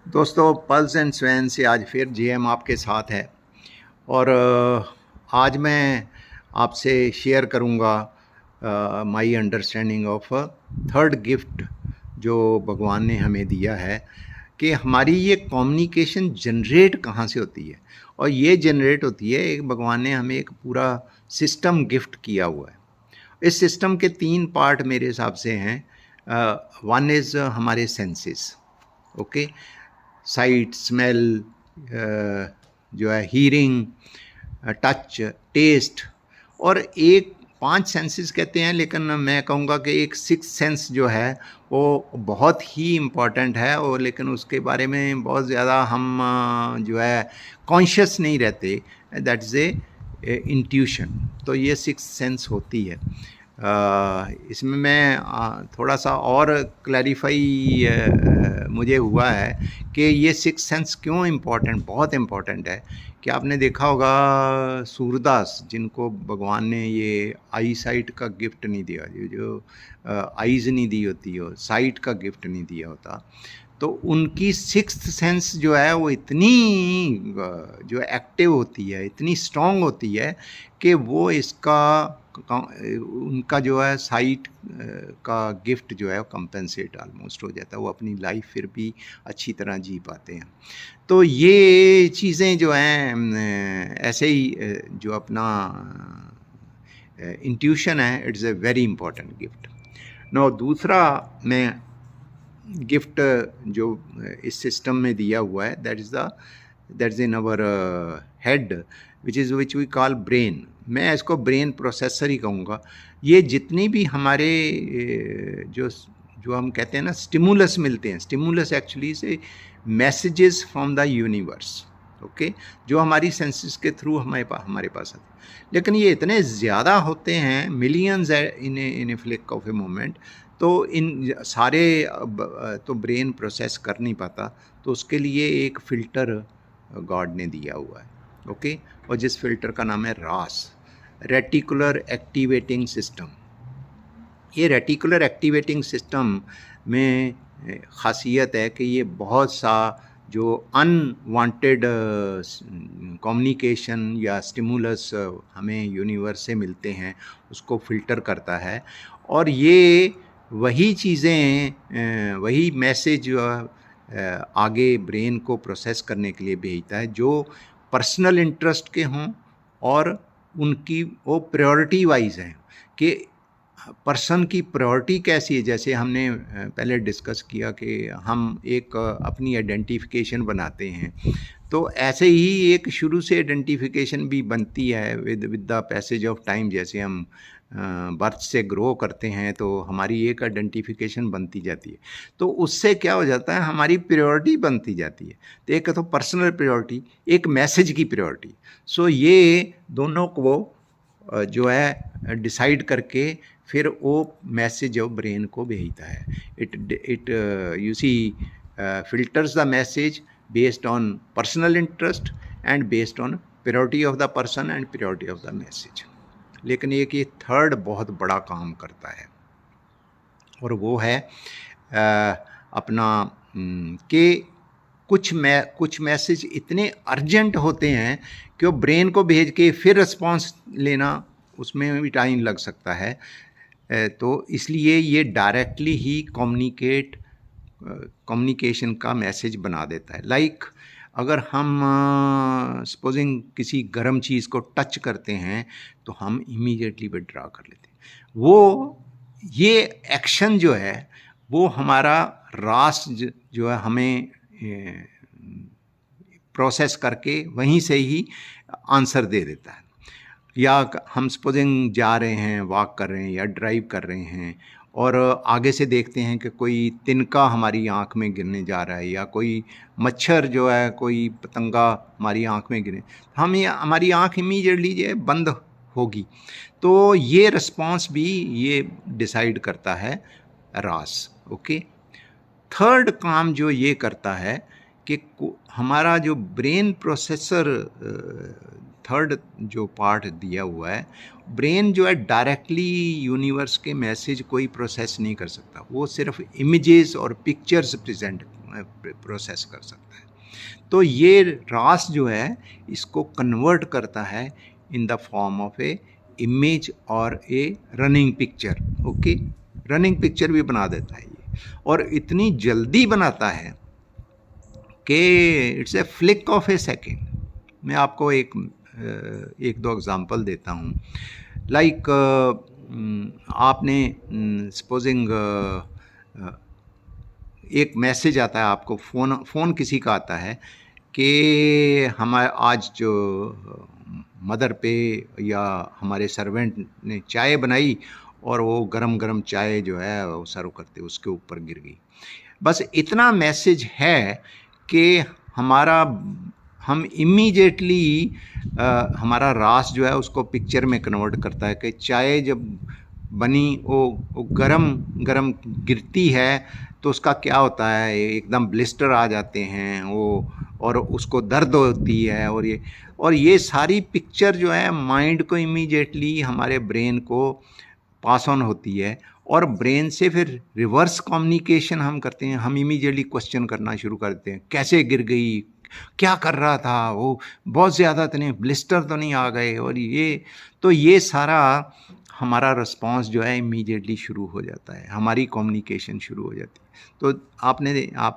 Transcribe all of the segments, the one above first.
दोस्तों, pulse and swan से आज फिर जेएम आपके साथ है। और आज मैं आपसे शेयर करूंगा my understanding of third gift जो भगवान ने हमें दिया है, कि हमारी ये कम्युनिकेशन जनरेट कहाँ से होती है। और ये जनरेट होती है, एक भगवान ने हमें एक पूरा सिस्टम गिफ्ट किया हुआ है। इस सिस्टम के 3 पार्ट मेरे हिसाब से हैं। वन इज़ हमारे सेंसेस, ओके, साइट, स्मेल, जो है हीरिंग, टच, टेस्ट, और एक 5 सेंसेस कहते हैं, लेकिन मैं कहूँगा कि एक 6th सेंस जो है वो बहुत ही इम्पॉर्टेंट है। और लेकिन उसके बारे में बहुत ज़्यादा हम जो है कॉन्शियस नहीं रहते। That is a intuition. तो ये 6th सेंस होती है। इसमें मैं थोड़ा सा और क्लैरिफाई मुझे हुआ है कि ये 6th सेंस क्यों इम्पॉर्टेंट, बहुत इम्पॉर्टेंट है। कि आपने देखा होगा सूरदास, जिनको भगवान ने ये आई साइट का गिफ्ट नहीं दिया, जो आईज़ नहीं दी होती हो, साइट का गिफ्ट नहीं दिया होता, तो उनकी 6th सेंस जो है वो इतनी जो एक्टिव होती है, इतनी स्ट्रॉन्ग होती है कि वो इसका उनका जो है साइट का गिफ्ट जो है कंपेंसेट ऑलमोस्ट हो जाता है। वो अपनी लाइफ फिर भी अच्छी तरह जी पाते हैं। तो ये चीज़ें जो हैं ऐसे ही जो अपना इंट्यूशन है, it's a very important gift. No, दूसरा मैं गिफ्ट जो इस सिस्टम में दिया हुआ है, that is in our head, which we call brain. मैं इसको ब्रेन प्रोसेसर ही कहूँगा। ये जितनी भी हमारे जो जो हम कहते हैं ना स्टिमुलस मिलते हैं, स्टिमुलस एक्चुअली से messages from the universe, okay, जो हमारी सेंसेस के थ्रू हमारे पास आते हैं। लेकिन ये इतने ज़्यादा होते हैं, millions in A flick of a moment. तो इन सारे तो ब्रेन प्रोसेस कर नहीं पाता। तो उसके लिए एक फ़िल्टर गॉड ने दिया हुआ है, ओके। और जिस फिल्टर का नाम है रास, रेटिकुलर एक्टिवेटिंग सिस्टम। ये रेटिकुलर एक्टिवेटिंग सिस्टम में ख़ासियत है कि ये बहुत सा जो अनवांटेड कम्युनिकेशन या स्टिमुलस हमें यूनिवर्स से मिलते हैं उसको फ़िल्टर करता है। और ये वही चीज़ें, वही मैसेज आगे ब्रेन को प्रोसेस करने के लिए भेजता है जो पर्सनल इंटरेस्ट के हों, और उनकी वो प्रायोरिटी वाइज हैं कि पर्सन की प्रायोरिटी कैसी है। जैसे हमने पहले डिस्कस किया कि हम एक अपनी आइडेंटिफिकेशन बनाते हैं, तो ऐसे ही एक शुरू से आइडेंटिफिकेशन भी बनती है with the passage of time. जैसे हम बर्थ से ग्रो करते हैं तो हमारी एक आइडेंटिफिकेशन बनती जाती है। तो उससे क्या हो जाता है, हमारी प्रायोरिटी बनती जाती है। तो एक तो पर्सनल प्रायोरिटी, एक मैसेज की प्रायोरिटी। सो ये दोनों को जो है डिसाइड करके फिर वो मैसेज जो ब्रेन को भेजता है। It you see filters the message based on personal interest and based on priority of the person and priority of the message. लेकिन एक ये थर्ड बहुत बड़ा काम करता है, और वो है अपना कि कुछ मैसेज इतने अर्जेंट होते हैं कि वो ब्रेन को भेज के फिर रिस्पॉन्स लेना, उसमें भी टाइम लग सकता है। तो इसलिए ये डायरेक्टली ही कम्युनिकेशन का मैसेज बना देता है। लाइक अगर हम सपोजिंग किसी गर्म चीज़ को टच करते हैं तो हम इमीडिएटली विड्रॉ कर लेते हैं। वो ये एक्शन जो है वो हमारा रास जो है हमें प्रोसेस करके वहीं से ही आंसर दे देता है। या हम सपोजिंग जा रहे हैं, वॉक कर रहे हैं या ड्राइव कर रहे हैं, और आगे से देखते हैं कि कोई तिनका हमारी आँख में गिरने जा रहा है, या कोई मच्छर जो है, कोई पतंगा हमारी आँख में गिरे, हमारी आँख इमीडिएटली जो है बंद होगी। तो ये रिस्पॉन्स भी ये डिसाइड करता है रास, ओके। थर्ड काम जो ये करता है कि हमारा जो ब्रेन प्रोसेसर, थर्ड जो पार्ट दिया हुआ है, ब्रेन जो है डायरेक्टली यूनिवर्स के मैसेज कोई प्रोसेस नहीं कर सकता। वो सिर्फ इमेजेस और पिक्चर्स प्रेजेंट प्रोसेस कर सकता है। तो ये रास जो है इसको कन्वर्ट करता है in the form of a image और a running picture. Okay, running picture भी बना देता है ये, और इतनी जल्दी बनाता है कि it's a flick of A second. मैं आपको एक दो एग्जांपल देता हूँ। लाइक आपने सपोजिंग एक मैसेज आता है आपको, फ़ोन किसी का आता है कि हमारे आज जो मदर पे या हमारे सर्वेंट ने चाय बनाई और वो गरम गरम चाय जो है वो सर्व करते उसके ऊपर गिर गई। बस इतना मैसेज है कि हम इमीडिएटली हमारा रास जो है उसको पिक्चर में कन्वर्ट करता है कि चाय जब बनी वो गरम गरम गिरती है तो उसका क्या होता है, एकदम ब्लिस्टर आ जाते हैं वो, और उसको दर्द होती है, और ये सारी पिक्चर जो है माइंड को इमीडिएटली हमारे ब्रेन को पास ऑन होती है, और ब्रेन से फिर रिवर्स कम्युनिकेशन हम करते हैं। हम इमीडिएटली क्वेश्चन करना शुरू करते हैं, कैसे गिर गई, क्या कर रहा था वो, बहुत ज़्यादा तो नहीं, ब्लिस्टर तो नहीं आ गए, और ये सारा हमारा रिस्पांस जो है इमीडिएटली शुरू हो जाता है, हमारी कम्युनिकेशन शुरू हो जाती है। तो आप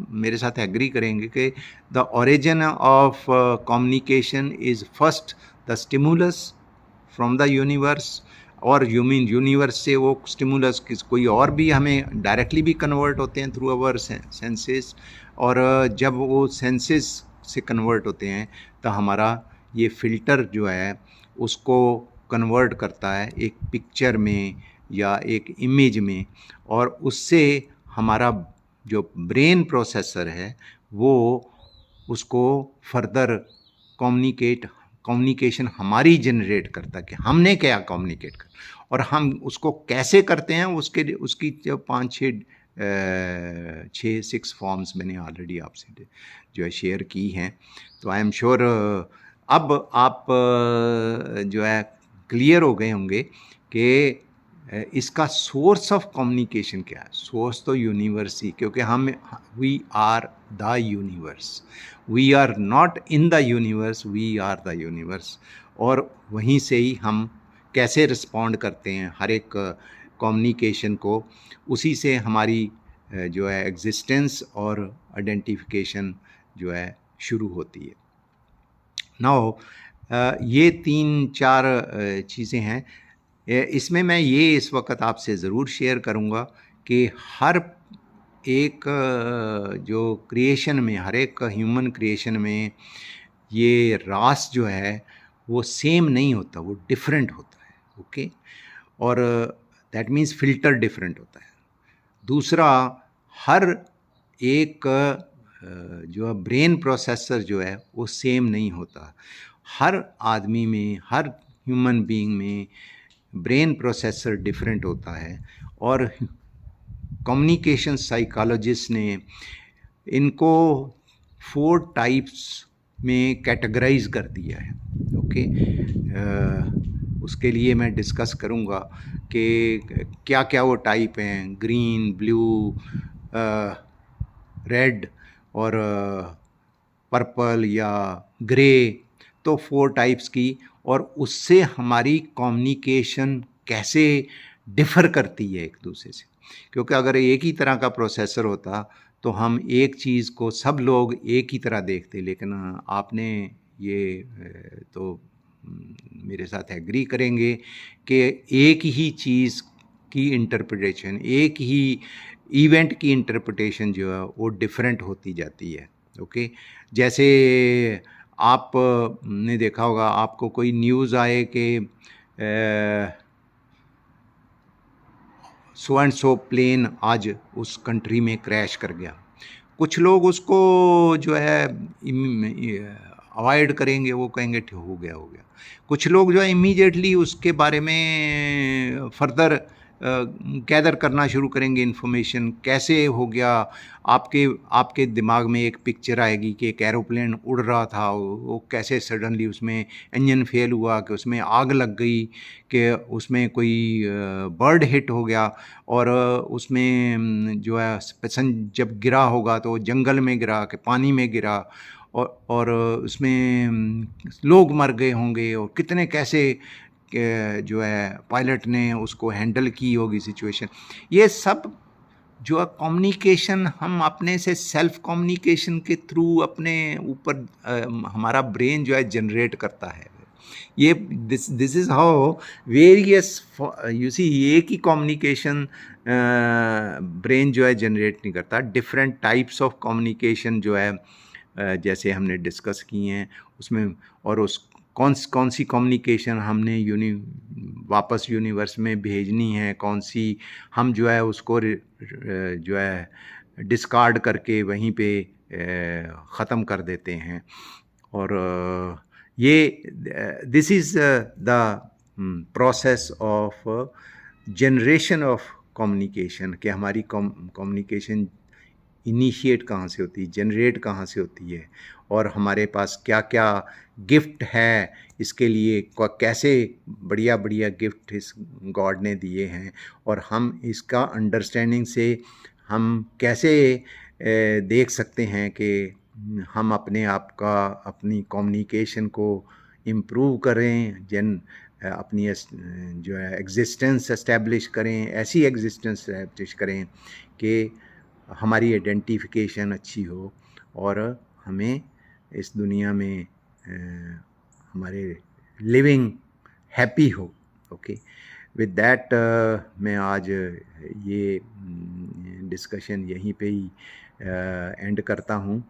मेरे साथ एग्री करेंगे कि the origin of communication is first the stimulus from the universe, और यूनिवर्स से वो स्टिमुलस कोई और भी हमें डायरेक्टली भी कन्वर्ट होते हैं थ्रू अवर सेंसेस, और जब वो सेंसेस से कन्वर्ट होते हैं तो हमारा ये फ़िल्टर जो है उसको कन्वर्ट करता है एक पिक्चर में या एक इमेज में, और उससे हमारा जो ब्रेन प्रोसेसर है वो उसको फर्दर कम्युनिकेशन हमारी जनरेट करता है कि हमने क्या कम्युनिकेट कर, और हम उसको कैसे करते हैं उसकी जो 6 फॉर्म्स मैंने ऑलरेडी आपसे जो है शेयर की हैं। तो आई एम श्योर अब आप जो है क्लियर हो गए होंगे कि इसका सोर्स ऑफ कम्युनिकेशन क्या है। सोर्स तो यूनिवर्स ही, क्योंकि we are the universe, we are not in the universe, we are the universe, और वहीं से ही हम कैसे रिस्पॉन्ड करते हैं हर एक कम्युनिकेशन को, उसी से हमारी जो है एग्जिस्टेंस और आइडेंटिफिकेशन जो है शुरू होती है। नाउ ये 3-4 चीज़ें हैं, इसमें मैं ये इस वक्त आपसे ज़रूर शेयर करूँगा कि हर एक जो क्रिएशन में, हर एक ह्यूमन क्रिएशन में ये रास जो है वो सेम नहीं होता, वो डिफरेंट होता है। ओके, और दैट मीन्स फ़िल्टर डिफरेंट होता है। दूसरा, हर एक जो ब्रेन प्रोसेसर जो है वो सेम नहीं होता। हर आदमी में, हर ह्यूमन बीइंग में ब्रेन प्रोसेसर डिफरेंट होता है, और कम्युनिकेशन साइकोलॉजिस्ट ने इनको 4 टाइप्स में कैटेगराइज कर दिया है। ओके, उसके लिए मैं डिस्कस करूँगा कि क्या क्या वो टाइप हैं, ग्रीन, ब्लू, रेड और पर्पल या ग्रे, तो 4 टाइप्स की, और उससे हमारी कम्युनिकेशन कैसे डिफ़र करती है एक दूसरे से। क्योंकि अगर एक ही तरह का प्रोसेसर होता तो हम एक चीज़ को सब लोग एक ही तरह देखते, लेकिन आपने ये तो मेरे साथ एग्री करेंगे कि एक ही चीज़ की इंटरप्रिटेशन, एक ही इवेंट की इंटरप्रिटेशन जो है वो डिफरेंट होती जाती है। ओके, जैसे आपने देखा होगा, आपको कोई न्यूज़ आए कि सो एंड सो प्लेन आज उस कंट्री में क्रैश कर गया, कुछ लोग उसको जो है अवॉइड करेंगे, वो कहेंगे हो गया। कुछ लोग जो है इमीडिएटली उसके बारे में फर्दर गैदर करना शुरू करेंगे इन्फॉर्मेशन, कैसे हो गया, आपके दिमाग में एक पिक्चर आएगी कि एक एरोप्लेन उड़ रहा था, वो कैसे सडनली उसमें इंजन फेल हुआ, कि उसमें आग लग गई, कि उसमें कोई बर्ड हिट हो गया, और उसमें जो है पैसेंजर जब गिरा होगा तो जंगल में गिरा, कि पानी में गिरा, और उसमें लोग मर गए होंगे, और कितने कैसे जो है पायलट ने उसको हैंडल की होगी सिचुएशन। ये सब जो है कम्युनिकेशन हम अपने से सेल्फ कम्युनिकेशन के थ्रू अपने ऊपर हमारा ब्रेन जो है जनरेट करता है। ये this is how various, you see, एक ही कम्युनिकेशन ब्रेन जो है जनरेट नहीं करता, डिफरेंट टाइप्स ऑफ कम्युनिकेशन जो है जैसे हमने डिस्कस किए हैं उसमें, और उस कौन सी कम्युनिकेशन हमने वापस यूनिवर्स में भेजनी है, कौन सी हम जो है उसको जो है डिस्कार्ड करके वहीं पे ख़त्म कर देते हैं। और ये this is the process of generation of communication, कि हमारी कम्युनिकेशन इनिशिएट कहाँ से होती है, जनरेट कहाँ से होती है, और हमारे पास क्या क्या गिफ्ट है इसके लिए, कैसे बढ़िया बढ़िया गिफ्ट इस गॉड ने दिए हैं, और हम इसका अंडरस्टैंडिंग से हम कैसे देख सकते हैं कि हम अपने आप का, अपनी कम्युनिकेशन को इम्प्रूव करें, अपनी जो है एग्जिस्टेंस एस्टेब्लिश करें, ऐसी एग्जिस्टेंस एस्टेब्लिश करें कि हमारी आइडेंटिफिकेशन अच्छी हो, और हमें इस दुनिया में हमारे लिविंग हैप्पी हो। ओके, विद दैट मैं आज ये डिस्कशन यहीं पे ही एंड करता हूँ,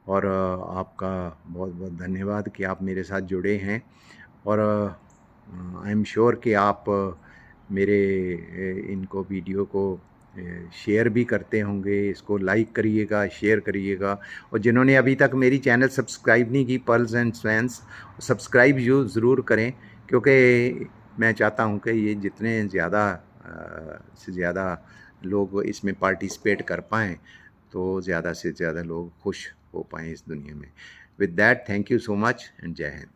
और आपका बहुत बहुत धन्यवाद कि आप मेरे साथ जुड़े हैं, और आई एम श्योर कि आप मेरे इनको वीडियो को शेयर भी करते होंगे, इसको लाइक करिएगा, शेयर करिएगा, और जिन्होंने अभी तक मेरी चैनल सब्सक्राइब नहीं की, पर्ल्स एंड स्वैन्स, सब्सक्राइब ज़रूर करें, क्योंकि मैं चाहता हूं कि ये जितने ज़्यादा से ज़्यादा लोग इसमें पार्टिसिपेट कर पाएँ, तो ज़्यादा से ज़्यादा लोग खुश हो पाएँ इस दुनिया में। With that, thank you so much and जय हिंद।